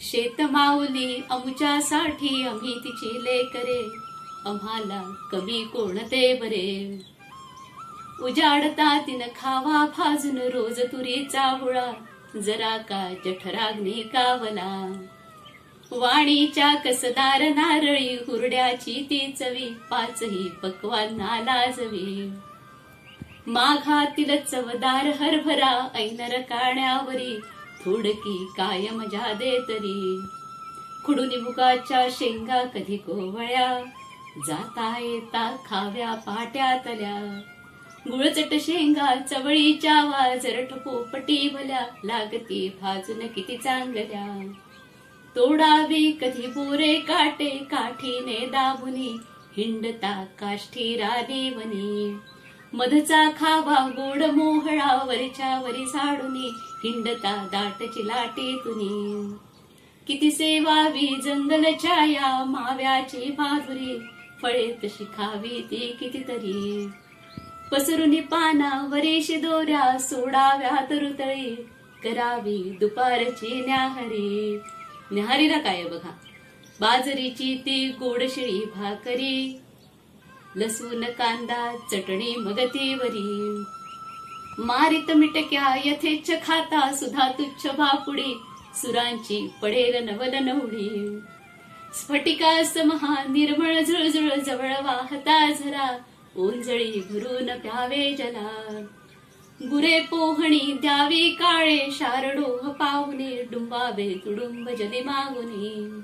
शेतमाऊली अमुच्यासाठी आम्ही तिची लेकरे, आम्हाला कमी कोणते बरे. उजाडता तिनं खावा भाजून रोज तुरीचा हुळा, जरा का जठराग्नी कावला. वाणीच्या कसदार नारळी हुरड्याची ती चवी, पाचही पक्वांना लाजवी. माघातील चवदार हरभरा ऐनर काण्यावरी, थोडकी काय मजा दे तरी. खुडूनी मुगाच्या शेंगा कधी कोवळ्या, जाता येता खाव्या पाट्यातल्या. गुळचट शेंगा चवळीच्या वाजरठ पोपटी भल्या, लागती भाजून किती चांगल्या. तोडावी कधी बोरे काटे काठीने दाबुनी, हिंडता काष्ठी रादेवनी. मधचा खावा गोड मोहळा वरच्या वरी साडुनी, हिंडता दाटची लाटेतुनी. किती सेवावी जंगलच्या या माव्याची माधुरी, फळे तशी खावी ती कितीतरी. पसरुनी पाना वरेशी दोऱ्या, सोडाव्या तरुतळी, करावी दुपारची न्याहारी. न्याहारीला काय बघा, बाजरीची ती गोड शिळी भाकरी, लसूण कांदा चटणी मगतीवरी. मारित मिटक्या यथेच्छ खाता, सुधा तुच्छ भापुडी, सुरांची पडेल नवल नवडी. स्फटिका समहा निर्मळ झुळझुळ, जवळ वाहता झरा, ओंजळी भरून प्यावे जला. गुरे पोहणी द्यावी काळे, शारडोह पाहुणे, डुंबावे तुडुंब जली मागुनी.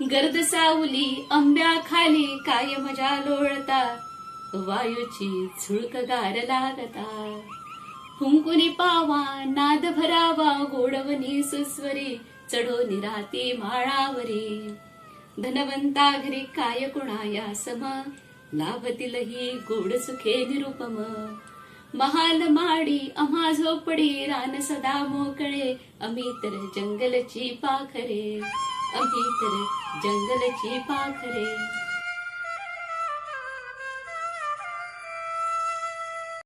गर्द सावली आंब्या खाली, काय मजा लोळता, वायूची झुळक गार लागता. फुंकुनी पावा नाद भरावा, गोडवनी सुस्वरी, चढो निराती माळावरी. धनवंता घरी काय कुणाया सम, लाभतील ही गोड सुखे निरुपम. महाल माडी आम्हा झोपडी, रान सदा मोकळे, आम्ही तर जंगलची पाखरे, आम्ही तर जंगलची पाखरे.